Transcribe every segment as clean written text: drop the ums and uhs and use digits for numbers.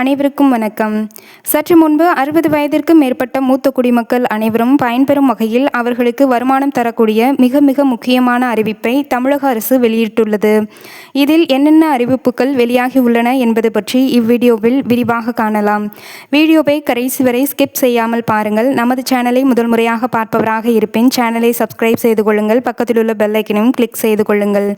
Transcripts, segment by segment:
அனைவருக்கும் வணக்கம். சற்று முன்பு 60 வயதிற்கு மேற்பட்ட மூத்த குடிமக்கள் அனைவரும் பயன்பெறும் வகையில் அவர்களுக்கு வருமானம் தரக்கூடிய மிக மிக முக்கியமான அறிவிப்பை தமிழக அரசு வெளியிட்டுள்ளது. இதில் என்னென்ன அறிவிப்புகள் வெளியாகி உள்ளன என்பது பற்றி இவ்வீடியோவில் விரிவாக காணலாம். வீடியோவை கடைசி வரை ஸ்கிப் செய்யாமல் பாருங்கள். நமது சேனலை முதல் முறையாக பார்ப்பவராக இருப்பின் சேனலை சப்ஸ்கிரைப் செய்து கொள்ளுங்கள். பக்கத்தில் உள்ள பெல் ஐக்கனையும் கிளிக் செய்து கொள்ளுங்கள்.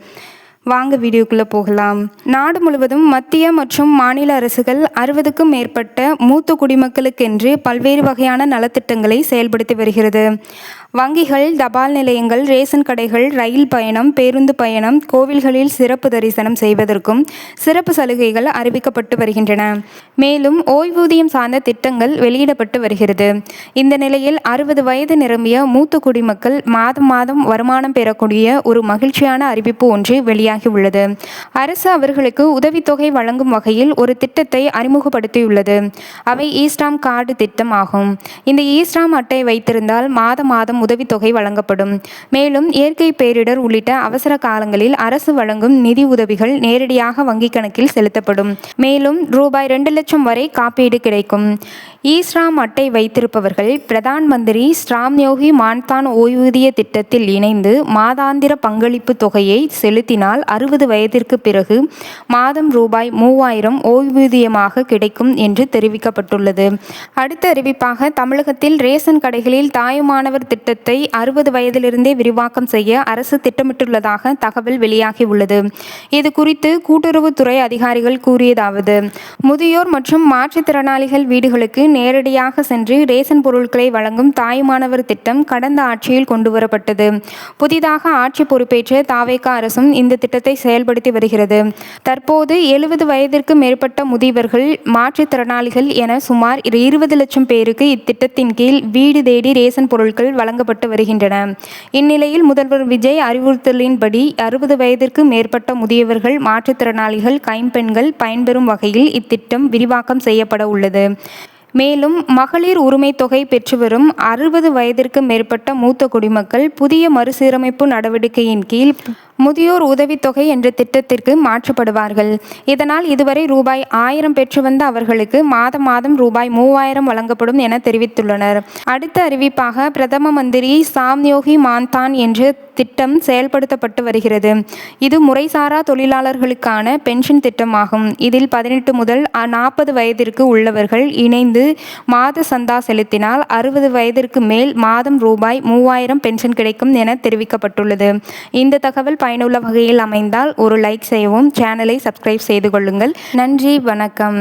வாங்க வீடியோக்குள்ளே போகலாம். நாடு முழுவதும் மத்திய மற்றும் மாநில அரசுகள் 60க்கும் மேற்பட்ட மூத்த குடிமக்களுக்கென்று பல்வேறு வகையான நலத்திட்டங்களை செயல்படுத்தி வருகிறது. வங்கிகள், தபால் நிலையங்கள், ரேஷன் கடைகள், ரயில் பயணம், பேருந்து பயணம், கோவில்களில் சிறப்பு தரிசனம் செய்வதற்கும் சிறப்பு சலுகைகள் அறிவிக்கப்பட்டு வருகின்றன. மேலும் ஓய்வூதியம் சார்ந்த திட்டங்கள் வெளியிடப்பட்டு வருகிறது. இந்த நிலையில் 60 வயது நிரம்பிய மூத்த குடிமக்கள் மாதம் மாதம் வருமானம் பெறக்கூடிய ஒரு மகிழ்ச்சியான அறிவிப்பு ஒன்று வெளியாகி உள்ளது. அரசு அவர்களுக்கு உதவித்தொகை வழங்கும் வகையில் ஒரு திட்டத்தை அறிமுகப்படுத்தியுள்ளது. அவை ஈஸ்டாம் கார்டு திட்டம் ஆகும். இந்த ஈஸ்டாம் அட்டை வைத்திருந்தால் மாதம் மாதம் உதவித்தொகை வழங்கப்படும். மேலும் இயற்கை பேரிடர் உள்ளிட்ட அவசர காலங்களில் அரசு வழங்கும் நிதி உதவிகள் நேரடியாக வங்கிக் கணக்கில் செலுத்தப்படும். மேலும் ரூபாய் 2 லட்சம் வரை காப்பீடு கிடைக்கும். ஈஸ்ராம் அட்டை வைத்திருப்பவர்கள் பிரதான் மந்திரி ஸ்ராம் யோகி மான்தான் ஓய்வூதிய திட்டத்தில் இணைந்து மாதாந்திர பங்களிப்பு தொகையை செலுத்தினால் 60 வயதிற்கு பிறகு மாதம் ரூபாய் 3000 ஓய்வூதியமாக கிடைக்கும் என்று தெரிவிக்கப்பட்டுள்ளது. அடுத்த அறிவிப்பாக தமிழகத்தில் ரேஷன் கடைகளில் தாயுமானவர் திட்டத்தை 60 வயதிலிருந்தே விரிவாக்கம் செய்ய அரசு திட்டமிட்டுள்ளதாக தகவல் வெளியாகி உள்ளது. இது குறித்து கூட்டுறவுத்துறை அதிகாரிகள் கூறியதாவது: முதியோர் மற்றும் மாற்றுத்திறனாளிகள் வீடுகளுக்கு நேரடியாக சென்று ரேஷன் பொருட்களை வழங்கும் தாயுமானவர் திட்டம் கடந்த ஆட்சியில் கொண்டுவரப்பட்டது. புதிதாக ஆட்சி பொறுப்பேற்ற தாவேகா அரசும் இந்த திட்டத்தை செயல்படுத்தி வருகிறது. தற்போது 70 வயதிற்கு மேற்பட்ட முதியவர்கள், மாற்றுத்திறனாளிகள் என சுமார் 20 லட்சம் பேருக்கு இத்திட்டத்தின் கீழ் வீடு தேடி ரேஷன் பொருட்கள் வழங்கப்பட்டு வருகின்றன. இந்நிலையில் முதல்வர் விஜய் அறிவுறுத்தலின்படி 60 வயதிற்கு மேற்பட்ட முதியவர்கள், மாற்றுத்திறனாளிகள், கைம்பெண்கள் பயன்பெறும் வகையில் இத்திட்டம் விரிவாக்கம் செய்யப்பட உள்ளது. மேலும் மகளிர் உரிமை தொகை பெற்று வரும் 60 வயதிற்கு மேற்பட்ட மூத்த குடிமக்கள் புதிய மறுசீரமைப்பு நடவடிக்கையின் கீழ் முதியோர் உதவித்தொகை என்ற திட்டத்திற்கு மாற்றப்படுவார்கள். இதனால் இதுவரை ரூபாய் 1000 பெற்று வந்த அவர்களுக்கு மாதம் மாதம் ரூபாய் 3000 வழங்கப்படும் என தெரிவித்துள்ளனர். அடுத்த அறிவிப்பாக பிரதம மந்திரி ஸ்ராம் யோகி மான்தான் என்ற திட்டம் செயல்படுத்தப்பட்டு வருகிறது. இது முறைசாரா தொழிலாளர்களுக்கான பென்ஷன் திட்டமாகும். இதில் 18 முதல் 40 வயதிற்கு உள்ளவர்கள் இணைந்து மாத சந்தா செலுத்தினால் 60 வயதிற்கு மேல் மாதம் ரூபாய் 3000 பென்ஷன் கிடைக்கும் என தெரிவிக்கப்பட்டுள்ளது. இந்த தகவல் பயனுள்ள வகையில் அமைந்தால் ஒரு லைக் செய்யவும், சேனலை சப்ஸ்கிரைப் செய்து கொள்ளுங்கள். நன்றி, வணக்கம்.